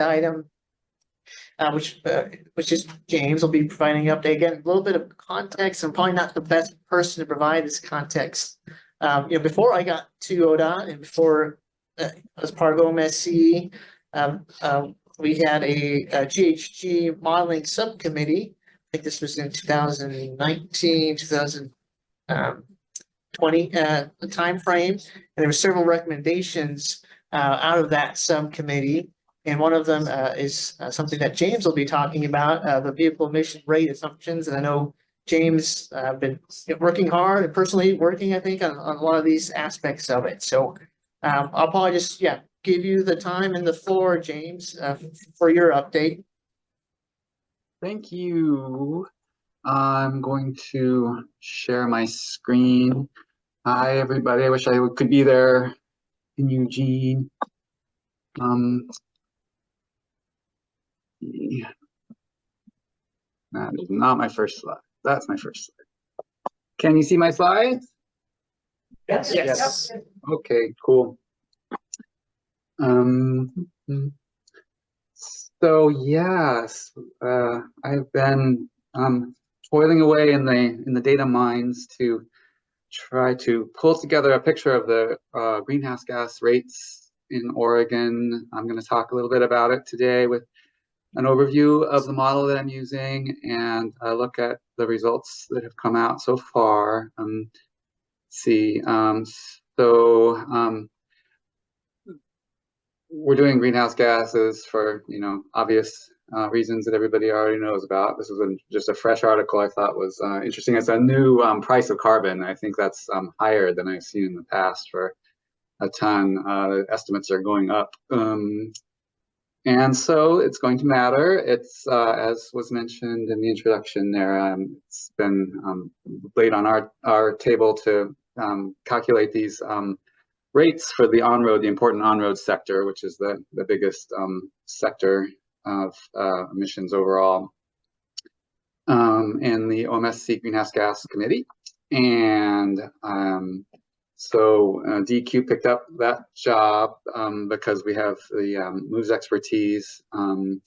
item, which is James will be providing an update. Again, a little bit of context. I'm probably not the best person to provide this context. Before I got to ODEQ and before as part of OMSC, we had a GHG modeling subcommittee. I think this was in 2019, 2020 time frame, and there were several recommendations out of that subcommittee. And one of them is something that James will be talking about, the vehicle emission rate assumptions. And I know James been working hard and personally working, I think, on a lot of these aspects of it. So I'll probably just, give you the time and the floor, James, for your update. Thank you. I'm going to share my screen. Hi, everybody. I wish I could be there in Eugene. That is not my first slide. That's my first slide. Can you see my slides? Yes. Okay, cool. So yes, I've been toiling away in the data mines to try to pull together a picture of the greenhouse gas rates in Oregon. I'm going to talk a little bit about it today with an overview of the model that I'm using and look at the results that have come out so far. We're doing greenhouse gases for obvious reasons that everybody already knows about. This was just a fresh article I thought was interesting. It's a new price of carbon. I think that's higher than I've seen in the past for a ton. Estimates are going up. And so it's going to matter. It's, as was mentioned in the introduction there, it's been laid on our table to calculate these rates for the on-road, the important on-road sector, which is the biggest sector of emissions overall in the OMSC Greenhouse Gas Committee. And so DEQ picked up that job because we have the MOVES expertise and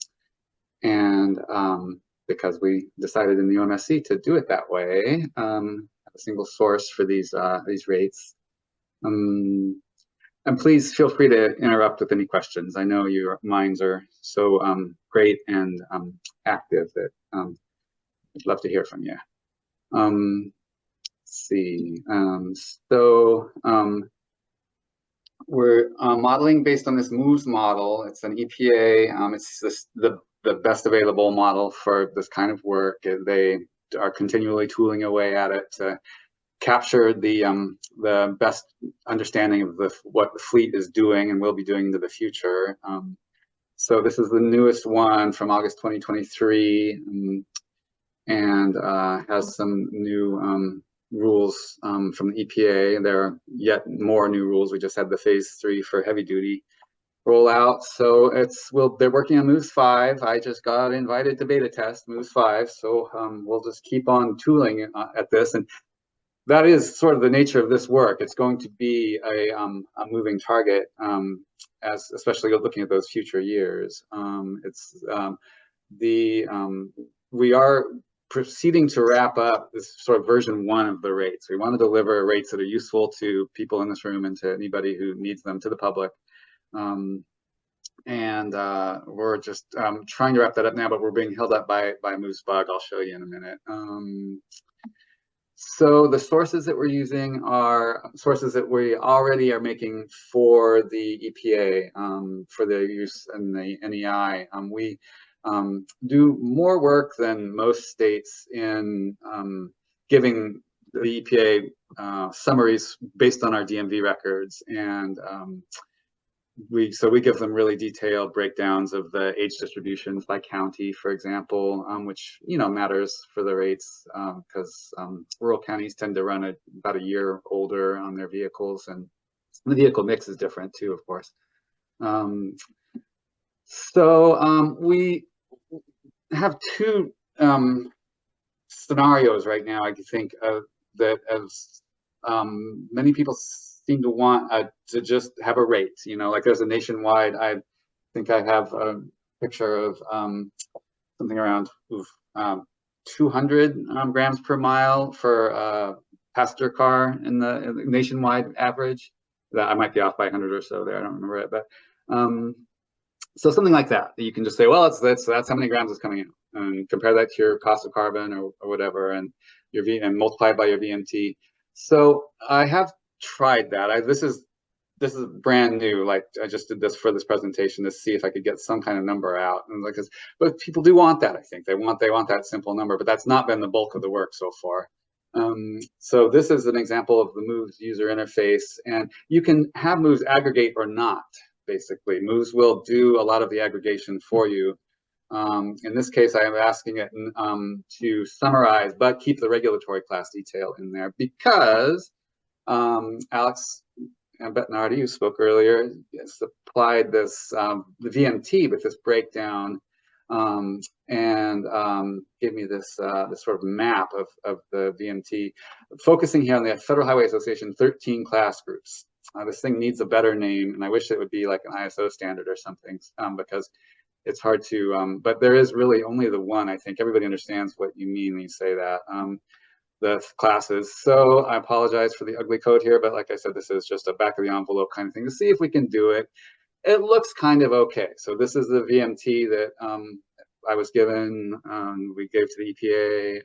because we decided in the OMSC to do it that way, a single source for these rates. And please feel free to interrupt with any questions. I know your minds are so great and active that I'd love to hear from you. Let's see. We're modeling based on this MOVES model. It's an EPA. It's the best available model for this kind of work. They are continually tooling away at it to capture the best understanding of what the fleet is doing and will be doing into the future. So this is the newest one from August 2023 and has some new rules from the EPA. There are yet more new rules. We just had the phase 3 for heavy duty rollout. So they're working on MOVES 5. I just got invited to beta test MOVES 5. So we'll just keep on tooling at this. And that is sort of the nature of this work. It's going to be a moving target, especially looking at those future years. We are proceeding to wrap up this sort of version 1 of the rates. We want to deliver rates that are useful to people in this room and to anybody who needs them, to the public. We're just trying to wrap that up now, but we're being held up by MOVES bug. I'll show you in a minute. So the sources that we're using are sources that we already are making for the EPA, for the use in the NEI. We do more work than most states in giving the EPA summaries based on our DMV records, and we give them really detailed breakdowns of the age distributions by county, for example, which matters for the rates because rural counties tend to run about a year older on their vehicles, and the vehicle mix is different too, of course. We have two scenarios right now, I think, that as many people seem to want to just have a rate, like there's a nationwide, I think I have picture of something around 200 grams per mile for a passenger car in the nationwide average. That I might be off by 100 or so there. I don't remember it, but so something like that. You can just say, well, that's how many grams is coming in, and compare that to your cost of carbon or whatever, and your and multiply it by your VMT. So I have tried that. This is brand new. Like I just did this for this presentation to see if I could get some kind of number out. And like, but people do want that. I think they want that simple number, but that's not been the bulk of the work so far. So this is an example of the Moves user interface, and you can have Moves aggregate or not. Basically, Moves will do a lot of the aggregation for you. In this case, I am asking it to summarize, but keep the regulatory class detail in there because Alex and Bettinardi, who spoke earlier, supplied this the VMT with this breakdown and gave me this sort of map of the VMT, focusing here on the Federal Highway Association 13 class groups. This thing needs a better name, and I wish it would be like an ISO standard or something because it's hard to, but there is really only the one. I think everybody understands what you mean when you say that. The classes. So I apologize for the ugly code here, but like I said, this is just a back of the envelope kind of thing to see if we can do it. It looks kind of okay. So this is the VMT that I was given, we gave to the EPA,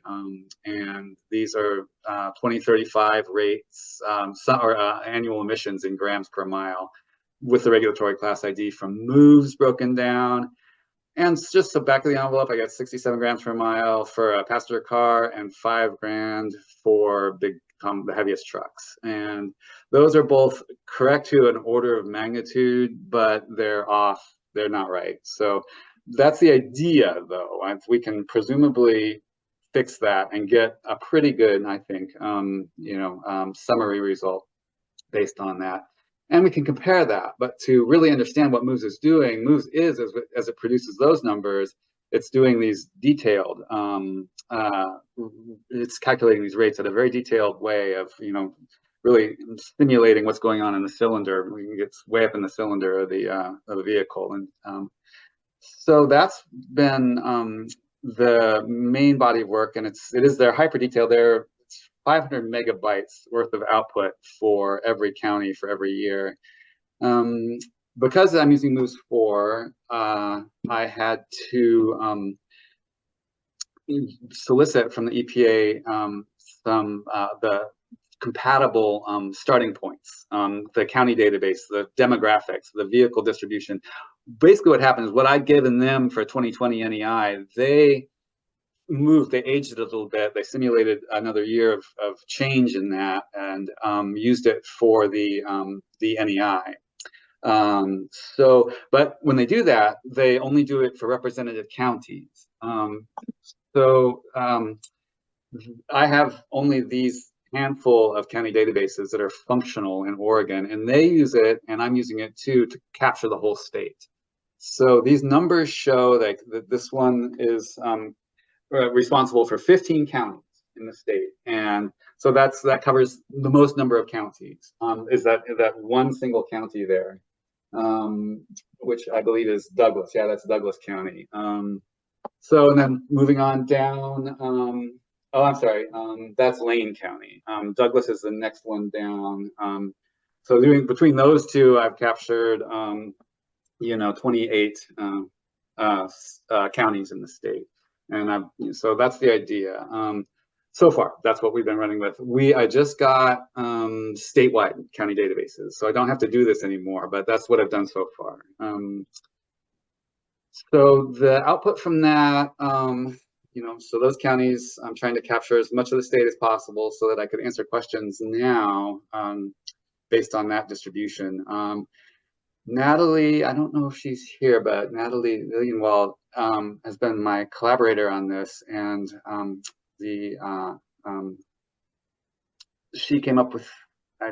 and these are 2035 rates, annual emissions in grams per mile with the regulatory class ID from Moves broken down. And it's just the back of the envelope, I got 67 grams per mile for a passenger car and 5 grand for the heaviest trucks. And those are both correct to an order of magnitude, but they're off, they're not right. So that's the idea, though. We can presumably fix that and get a pretty good, I think, summary result based on that. And we can compare that, but to really understand what Moves is doing, Moves is, as it produces those numbers, it's doing these detailed, it's calculating these rates at a very detailed way of, really simulating what's going on in the cylinder. We can get way up in the cylinder of the vehicle. And so that's been the main body of work, and it is their hyper detail there. 500 megabytes worth of output for every county for every year. Because I'm using Moves 4, I had to solicit from the EPA the compatible starting points, the county database, the demographics, the vehicle distribution. Basically what happened is what I'd given them for 2020 NEI, they aged it a little bit. They simulated another year of change in that and used it for the NEI. But when they do that, they only do it for representative counties. I have only these handful of county databases that are functional in Oregon, and they use it, and I'm using it too, to capture the whole state. So these numbers show that this one is responsible for 15 counties in the state, and so that covers the most number of counties. Is that one single county there, which I believe is Douglas. Yeah, that's Douglas County. So and then moving on down. Oh, I'm sorry. That's Lane County. Douglas is the next one down. So between those two, I've captured 28 counties in the state. And so that's the idea. So far, that's what we've been running with. I just got statewide county databases, so I don't have to do this anymore, but that's what I've done so far. So the output from that, so those counties, I'm trying to capture as much of the state as possible so that I could answer questions now based on that distribution. Natalie, I don't know if she's here, but Natalie Lillienwald has been my collaborator on this, and she came up with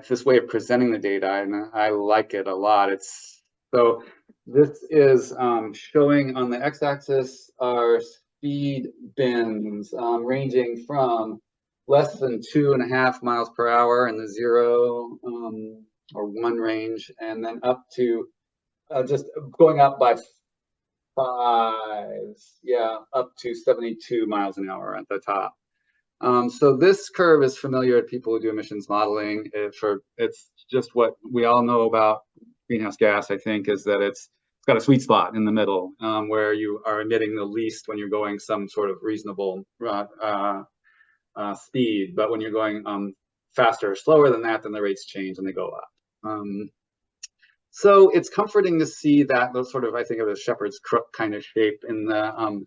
this way of presenting the data, and I like it a lot. So this is showing on the x-axis our speed bins ranging from less than 2.5 miles per hour in the 0 or 1 range, and then up to just going up by 75s, yeah, up to 72 miles an hour at the top. So this curve is familiar to people who do emissions modeling. It's just what we all know about greenhouse gas, I think, is that it's got a sweet spot in the middle where you are emitting the least when you're going some sort of reasonable speed. But when you're going faster or slower than that, then the rates change and they go up. So it's comforting to see that those sort of, I think of as shepherd's crook kind of shape in the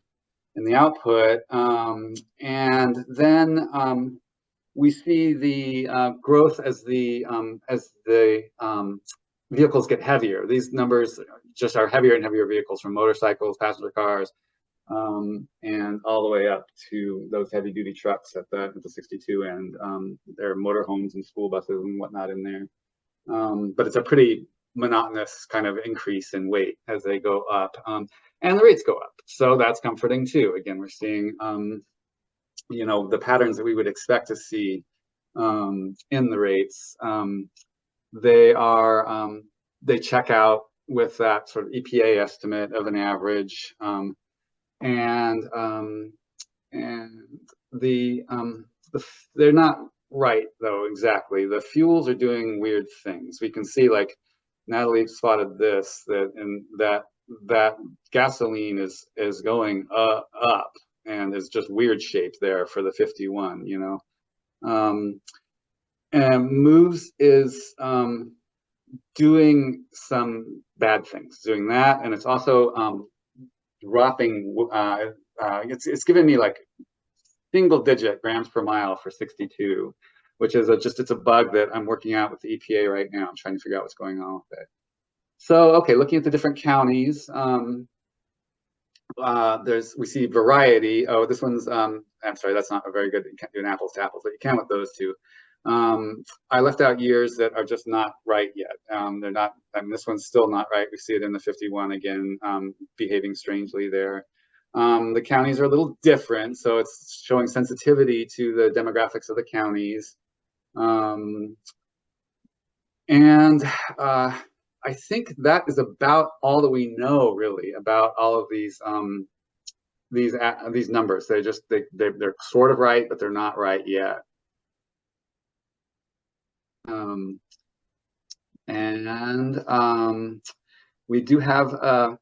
output. And then we see the growth as the vehicles get heavier. These numbers just are heavier and heavier vehicles, from motorcycles, passenger cars, and all the way up to those heavy duty trucks at the 62 end. There are motorhomes and school buses and whatnot in there. But it's a pretty monotonous kind of increase in weight as they go up, and the rates go up. So that's comforting too. Again, we're seeing you know, the patterns that we would expect to see in the rates. They check out with that sort of EPA estimate of an average, and they're not right though exactly. The fuels are doing weird things. We can see, like Natalie spotted this, that gasoline is going up and is just weird shape there for the 51, you know. And moves is doing some bad things, doing that, and it's also dropping. It's giving me like single-digit grams per mile for 62, which is it's a bug that I'm working out with the EPA right now. I'm trying to figure out what's going on with it. So, okay, looking at the different counties, we see variety. Oh, this one's I'm sorry, that's not a very good. You can't do an apples to apples, but you can with those two. I left out years that are just not right yet. They're not. I mean, this one's still not right. We see it in the 51 again, behaving strangely there. The counties are a little different, so it's showing sensitivity to the demographics of the counties. I think that is about all that we know really about all of these numbers. They're sort of right, but they're not right yet. We do have an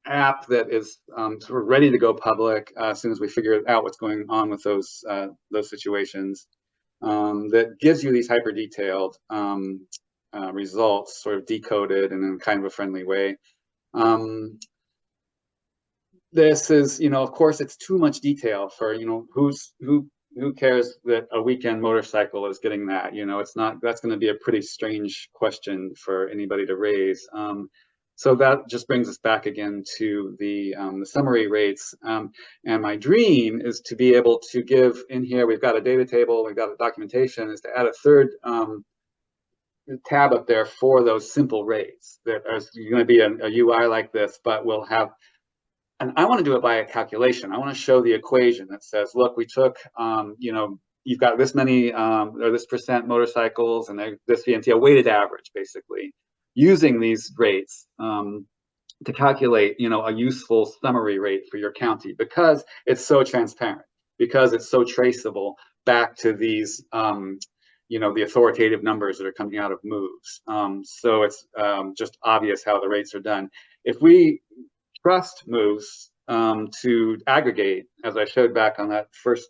app that is sort of ready to go public as soon as we figure out what's going on with those situations. That gives you these hyper detailed results, sort of decoded and in kind of a friendly way. This is, you know, of course, it's too much detail for, you know, who cares that a weekend motorcycle is getting that? You know, it's not. That's going to be a pretty strange question for anybody to raise. So that just brings us back again to the summary rates. And my dream is to be able to give in here. We've got a data table. We've got a documentation. Is to add a third tab up there for those simple rates that are going to be a UI like this, but we'll have. And I want to do it by a calculation. I want to show the equation that says, look, we took, you know, you've got this many or this percent motorcycles and this VMT, a weighted average, basically, using these rates to calculate, you know, a useful summary rate for your county, because it's so transparent, because it's so traceable back to these, you know, the authoritative numbers that are coming out of moves. So it's just obvious how the rates are done. If we trust moves to aggregate, as I showed back on that first,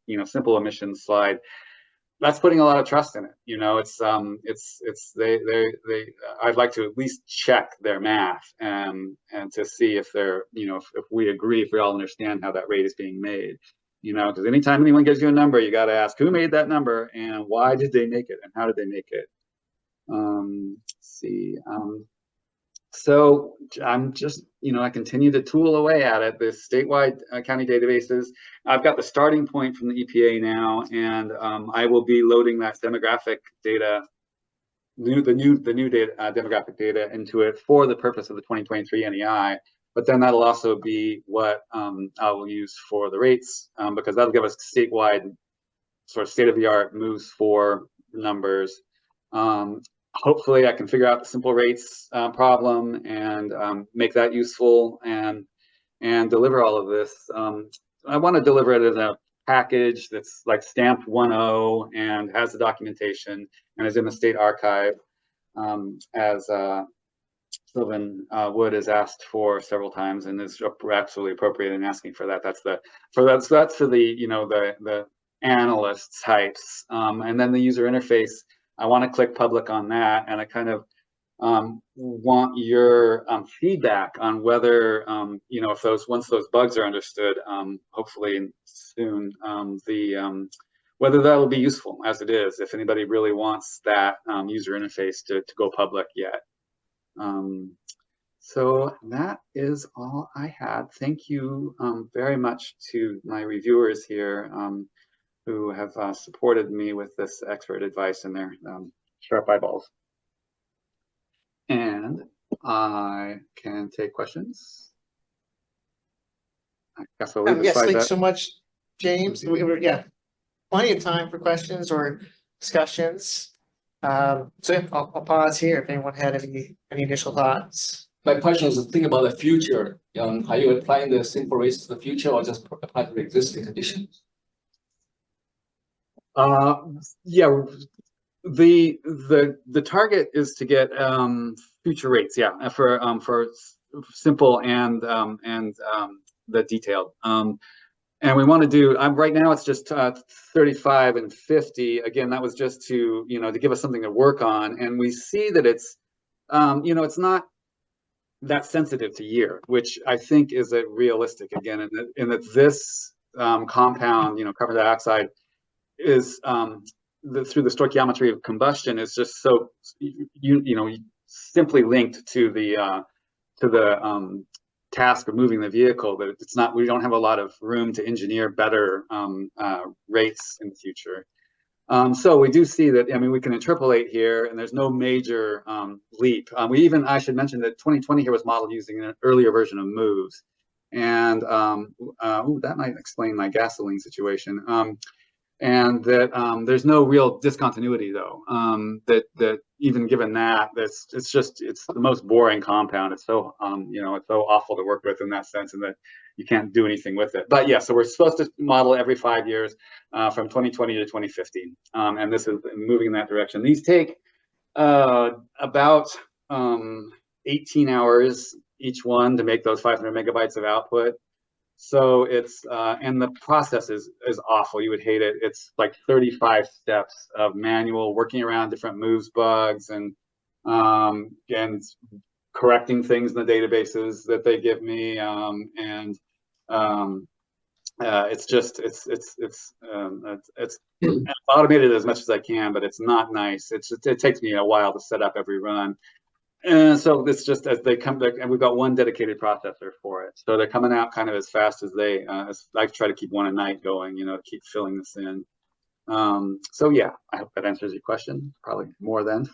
you know, simple emissions slide, that's putting a lot of trust in it. You know, I'd like to at least check their math and to see if they're, you know, if we agree, if we all understand how that rate is being made. You know, because anytime anyone gives you a number, you got to ask who made that number and why did they make it and how did they make it. Let's see. So I'm just, you know, I continue to tool away at it, the statewide county databases. I've got the starting point from the EPA now, and I will be loading that demographic data, the new data, demographic data into it for the purpose of the 2023 NEI. But then that'll also be what I will use for the rates, because that'll give us statewide sort of state-of-the-art moves for numbers. Hopefully I can figure out the simple rates problem and make that useful. And and deliver all of this. I want to deliver it as a package that's like stamped 1.0 and has the documentation and is in the state archive, as Sylvan Wood has asked for several times and is absolutely appropriate in asking for that. That's for the the analyst types, and then the user interface. I want to click public on that, and I kind of want your feedback on whether if once those bugs are understood, hopefully soon, whether that will be useful as it is, if anybody really wants that user interface to go public yet. So that is all I had. Thank you very much to my reviewers here who have supported me with this expert advice and their sharp eyeballs. And I can take questions. I guess I'll leave Yes, aside thanks that. so much, James. Yeah, plenty of time for questions or discussions. So yeah, I'll pause here if anyone had any initial thoughts. My question is, think about the future. Are you applying the simple rates to the future, or just apply to the existing conditions? Yeah, the target is to get future rates. Yeah, for simple and the detailed. And we want to do, right now it's just 35 and 50. Again, that was just to, to give us something to work on. And we see that it's, it's not that sensitive to year, which I think is a realistic, again, in that this compound, carbon dioxide is, through the stoichiometry of combustion, is just so, simply linked to the task of moving the vehicle, that it's not, we don't have a lot of room to engineer better rates in the future. So we do see that, we can interpolate here, and there's no major leap. I should mention that 2020 here was modeled using an earlier version of moves. And that might explain my gasoline situation. And that there's no real discontinuity, though. That even given that, it's the most boring compound. It's so it's so awful to work with in that sense, and that you can't do anything with it. But yeah, so we're supposed to model every 5 years from 2020 to 2050, and this is moving in that direction. These take about 18 hours each one to make those 500 megabytes of output. So it's and the process is awful. You would hate it. It's like 35 steps of manual working around different moves bugs and correcting things in the databases that they give me, it's automated as much as I can, but it's not nice. It takes me a while to set up every run. And so it's just as they come back, and we've got one dedicated processor for it. So they're coming out kind of as fast as they, I try to keep one a night going, to keep filling this in. So yeah, I hope that answers your question. Probably more than.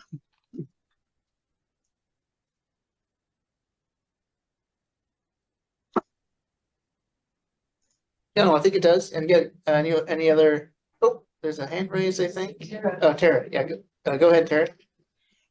Yeah, no, I think it does. And again, any other, there's a hand raised, I think. Oh, Tara, yeah, go ahead, Tara.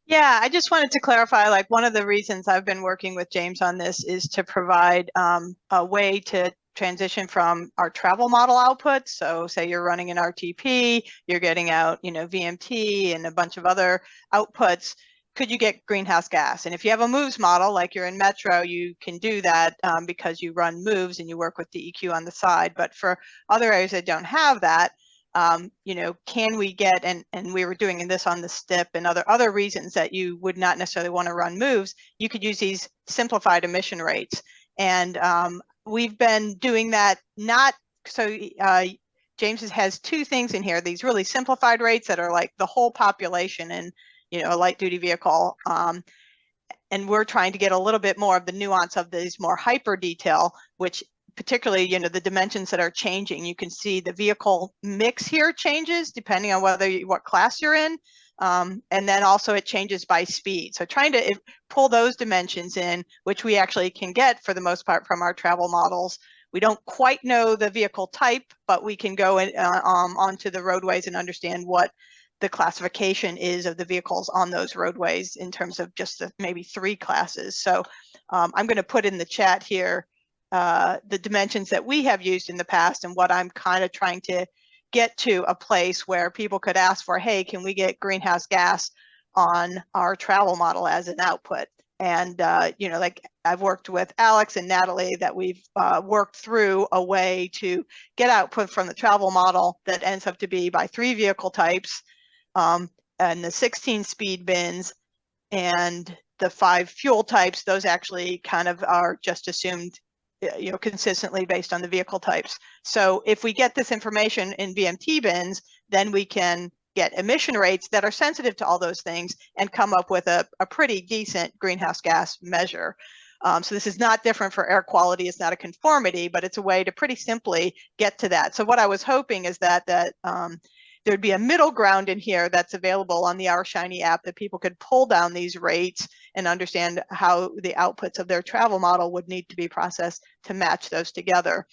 Yeah, I just wanted to clarify, like, one of the reasons I've been working with James on this is to provide a way to transition from our travel model outputs. So say you're running an RTP, you're getting out, VMT and a bunch of other outputs. Could you get greenhouse gas? And if you have a moves model, like you're in Metro, you can do that because you run moves and you work with DEQ on the side. But for other areas that don't have that, can we get, and we were doing this on the STIP and other reasons that you would not necessarily want to run moves, you could use these simplified emission rates. And we've been doing that, James has two things in here, these really simplified rates that are like the whole population in, a light duty vehicle. And we're trying to get a little bit more of the nuance of these more hyper detail, which particularly, the dimensions that are changing. You can see the vehicle mix here changes depending on what class you're in. And then also it changes by speed. So trying to pull those dimensions in, which we actually can get for the most part from our travel models. We don't quite know the vehicle type, but we can go onto the roadways and understand what the classification is of the vehicles on those roadways in terms of just maybe 3 classes. So I'm going to put in the chat here the dimensions that we have used in the past, and what I'm kind of trying to get to a place where people could ask for, hey, can we get greenhouse gas on our travel model as an output? And, you know, like I've worked with Alex and Natalie that we've worked through a way to get output from the travel model that ends up to be by 3 vehicle types, and the 16 speed bins and the 5 fuel types. Those actually kind of are just assumed, you know, consistently based on the vehicle types. So if we get this information in VMT bins, then we can get emission rates that are sensitive to all those things and come up with a pretty decent greenhouse gas measure. So this is not different for air quality. It's not a conformity, but it's a way to pretty simply get to that. So what I was hoping is that there'd be a middle ground in here that's available on the Our Shiny app, that people could pull down these rates and understand how the outputs of their travel model would need to be processed to match those together.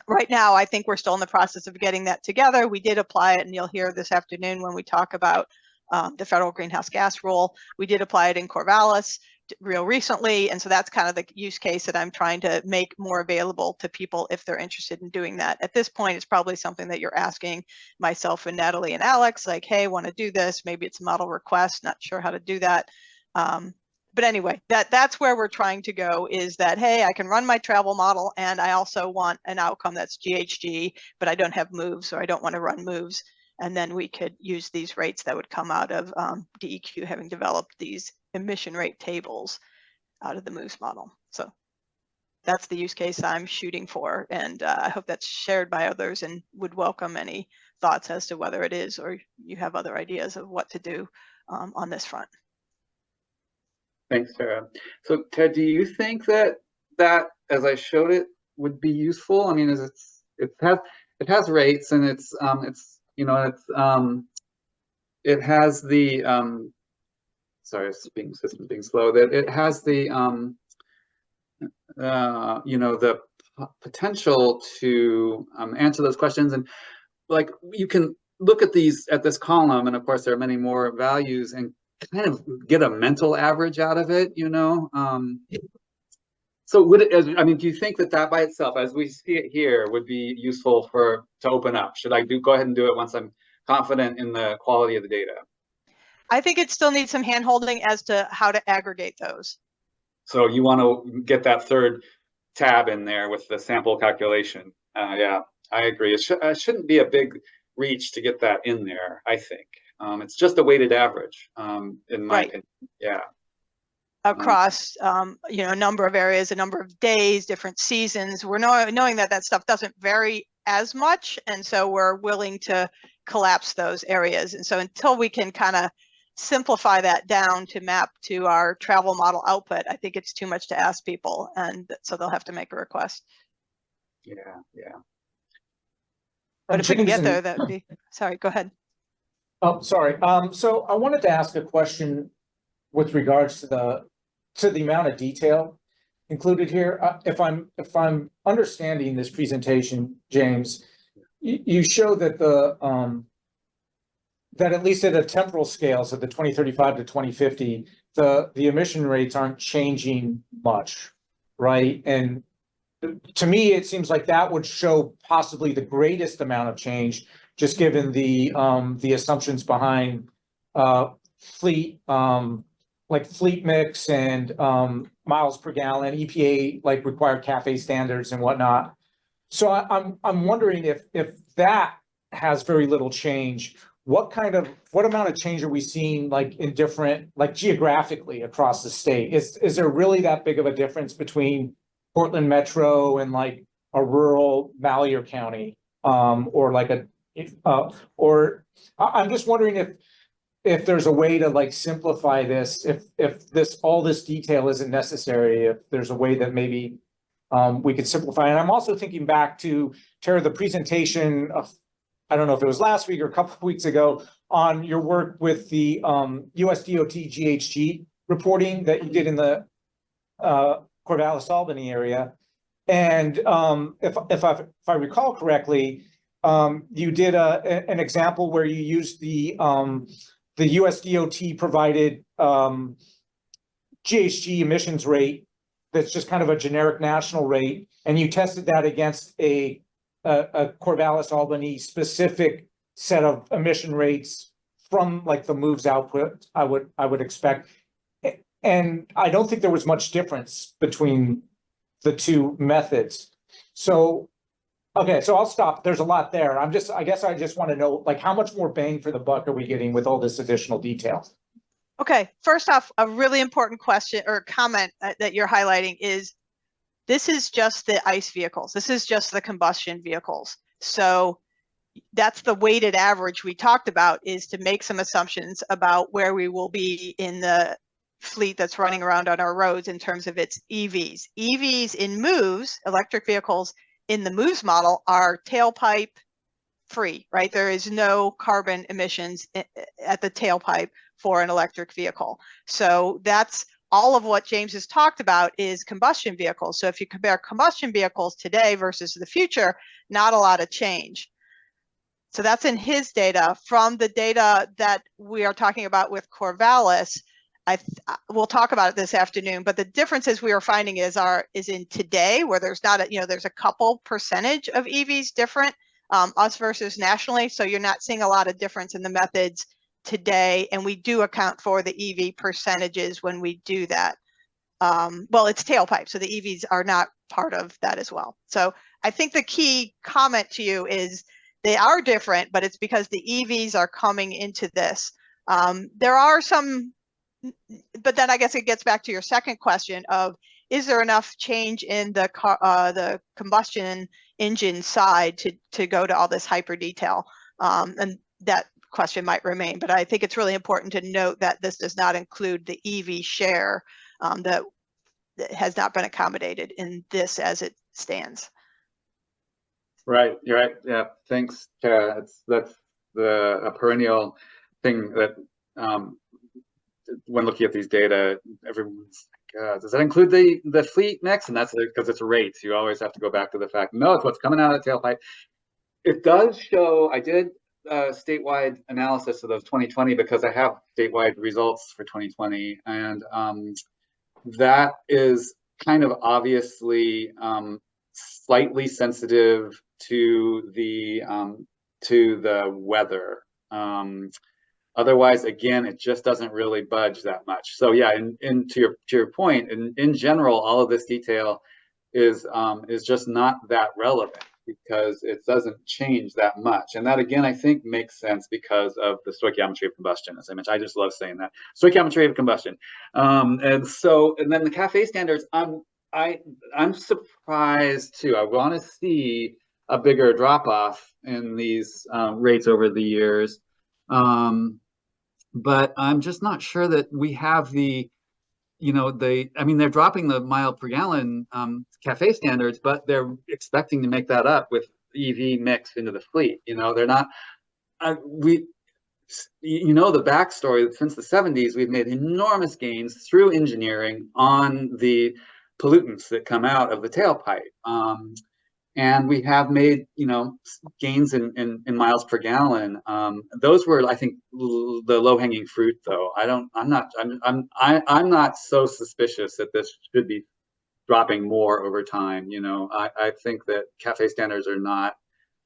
Right now, I think we're still in the process of getting that together. We did apply it, and you'll hear this afternoon when we talk about the federal greenhouse gas rule. We did apply it in Corvallis real recently, and so that's kind of the use case that I'm trying to make more available to people if they're interested in doing that. At this point, it's probably something that you're asking myself and Natalie and Alex, like, hey, want to do this? Maybe it's a model request, not sure how to do that. But anyway, that's where we're trying to go, is that, hey, I can run my travel model and I also want an outcome that's GHG, but I don't have moves, or I don't want to run moves. And then we could use these rates that would come out of DEQ having developed these emission rate tables out of the moves model. So that's the use case I'm shooting for. And I hope that's shared by others, and would welcome any thoughts as to whether it is, or you have other ideas of what to do on this front. Thanks, Sarah. So Ted, do you think that as I showed it would be useful? I mean, it has rates, and it has the sorry, system being slow. That it has the the potential to answer those questions, and like you can look at this column, and of course there are many more values, and kind of get a mental average out of it, you know. So would it, I mean, do you think that by itself, as we see it here, would be useful to open up? Should I go ahead and do it once I'm confident in the quality of the data? I think it still needs some hand holding as to how to aggregate those. So you want to get that third tab in there with the sample calculation. Yeah, I agree. It shouldn't be a big reach to get that in there, I think. It's just a weighted average, in my opinion. Yeah. Across, a number of areas, a number of days, different seasons. We're knowing that stuff doesn't vary as much, and so we're willing to collapse those areas. And so until we can kind of simplify that down to map to our travel model output, I think it's too much to ask people, and so they'll have to make a request. Yeah. But if we can get there, that would be. Sorry, go ahead. Oh, sorry. So I wanted to ask a question with regards to the amount of detail included here. If I'm understanding this presentation, James, you show that that at least at a temporal scale, so the 2035 to 2050, the emission rates aren't changing much, right? And to me, it seems like that would show possibly the greatest amount of change, just given the assumptions behind fleet mix and miles per gallon, EPA required CAFE standards and whatnot. So I'm wondering if that has very little change, what amount of change are we seeing in different geographically across the state? Is there really that big of a difference between Portland Metro and a rural Malheur County, or I'm just wondering if there's a way to simplify this, if all this detail isn't necessary, if there's a way that maybe we could simplify. And I'm also thinking back to, Tara, the presentation of, I don't know if it was last week or a couple of weeks ago, on your work with the US DOT GHG reporting that you did in the Corvallis Albany area. And if I recall correctly, you did an example where you used the US DOT provided GHG emissions rate that's just kind of a generic national rate, and you tested that against a Corvallis Albany specific set of emission rates from like the moves output, I would expect. And I don't think there was much difference between the two methods. So, okay, so I'll stop. There's a lot there. I guess I just want to know, like, how much more bang for the buck are we getting with all this additional detail? Okay, first off, a really important question or comment that you're highlighting is this is just the ICE vehicles. This is just the combustion vehicles. So that's the weighted average we talked about, is to make some assumptions about where we will be in the fleet that's running around on our roads in terms of its EVs. EVs in moves, electric vehicles in the moves model, are tailpipe free, right? There is no carbon emissions at the tailpipe for an electric vehicle. So that's all of what James has talked about is combustion vehicles. So if you compare combustion vehicles today versus the future, not a lot of change. So that's in his data. From the data that we are talking about with Corvallis, we'll talk about it this afternoon, but the differences we are finding is in today, where there's not there's a couple percentage of EVs different, us versus nationally. So you're not seeing a lot of difference in the methods today, and we do account for the EV percentages when we do that. Well, it's tailpipe, so the EVs are not part of that as well. So I think the key comment to you is they are different, but it's because the EVs are coming into this. There are some, but then I guess it gets back to your second question of, is there enough change in the combustion engine side to go to all this hyper detail? And that question might remain, but I think it's really important to note that this does not include the EV share that has not been accommodated in this as it stands. Right, you're right. Yeah, thanks, Tara. That's a perennial thing that when looking at these data, everyone's like, does that include the fleet mix? And that's because it's rates. You always have to go back to the fact, no, it's what's coming out of the tailpipe. It does show, I did statewide analysis of those 2020 because I have statewide results for 2020, and that is kind of obviously slightly sensitive to the weather. Otherwise, again, it just doesn't really budge that much. So yeah, and to your point, in general, all of this detail is just not that relevant because it doesn't change that much. And that, again, I think makes sense because of the stoichiometry of combustion. As I mentioned, I just love saying that. Stoichiometry of combustion. And then the CAFE standards, I'm surprised too. I want to see a bigger drop off in these rates over the years. But I'm just not sure that we have I mean, they're dropping the mile per gallon CAFE standards, but they're expecting to make that up with EV mix into the fleet. They're not, the backstory, since the 70s, we've made enormous gains through engineering on the pollutants that come out of the tailpipe. And we have made, gains in miles per gallon. Those were, I think, the low-hanging fruit, though. I'm not so suspicious that this should be dropping more over time. I think that CAFE standards are not.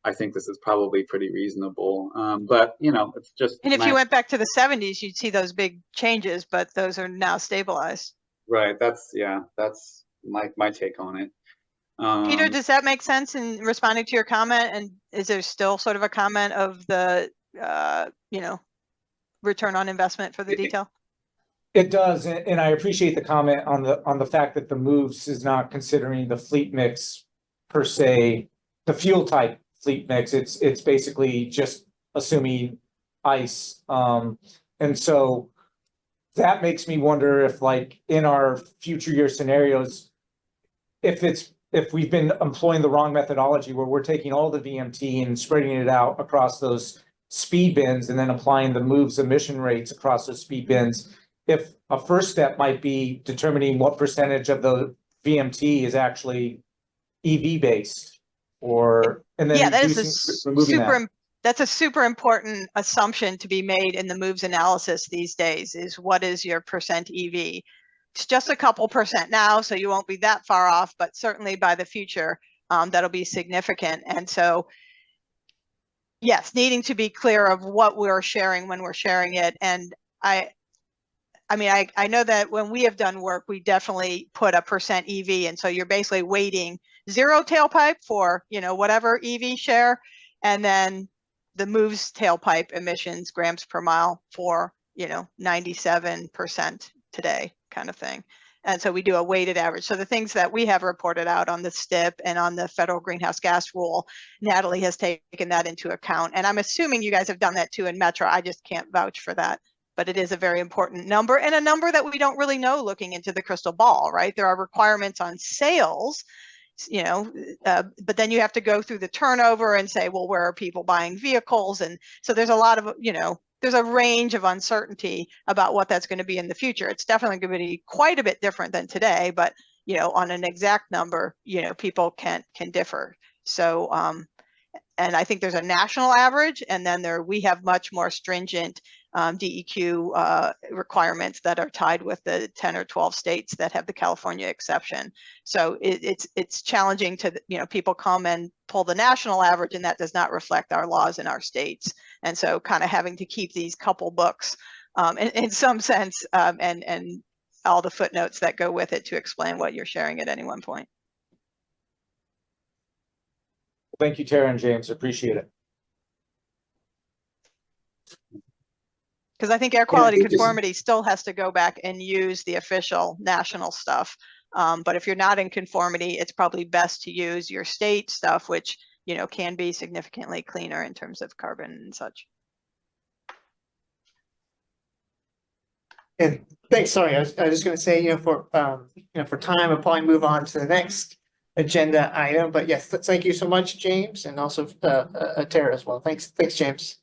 I think this is probably pretty reasonable. But it's just. And if you went back to the 70s, you'd see those big changes, but those are now stabilized. Right. That's my take on it. Peter, does that make sense in responding to your comment? And is there still sort of a comment of the, return on investment for the detail? It does, and I appreciate the comment on the fact that the moves is not considering the fleet mix per se, the fuel type fleet mix. It's basically just assuming ICE, and so that makes me wonder if, like, in our future year scenarios, if we've been employing the wrong methodology where we're taking all the VMT and spreading it out across those speed bins and then applying the moves emission rates across those speed bins, if a first step might be determining what percentage of the VMT is actually EV based, and then that's a super important assumption to be made in the moves analysis these days, is what is your percent EV? it's just a couple percent now, so you won't be that far off, but certainly by the future, that'll be significant. And so, yes, needing to be clear of what we're sharing when we're sharing it. And I know that when we have done work, we definitely put a percent EV. And so you're basically weighting 0 tailpipe for, whatever EV share, and then the moves tailpipe emissions grams per mile for, 97% today kind of thing. And so we do a weighted average. So the things that we have reported out on the STIP and on the federal greenhouse gas rule, Natalie has taken that into account. And I'm assuming you guys have done that too in Metro. I just can't vouch for that. But it is a very important number, and a number that we don't really know looking into the crystal ball, right? There are requirements on sales, but then you have to go through the turnover and say, well, where are people buying vehicles? And so there's a lot of, there's a range of uncertainty about what that's going to be in the future. It's definitely going to be quite a bit different than today, but, on an exact number, people can differ. So, and I think there's a national average, and then we have much more stringent DEQ requirements that are tied with the 10 or 12 states that have the California exception. So it's challenging to, people come and pull the national average, and that does not reflect our laws in our states. And so kind of having to keep these couple books in some sense, and all the footnotes that go with it to explain what you're sharing at any one point. Thank you, Tara and James. Appreciate it. Because I think air quality think this- conformity still has to go back and use the official national stuff. But if you're not in conformity, it's probably best to use your state stuff, which, can be significantly cleaner in terms of carbon and such. And thanks, sorry, I was just gonna say, for time, I'll probably move on to the next agenda item, but yes, thank you so much, James, and also Tara as well. Thanks, James.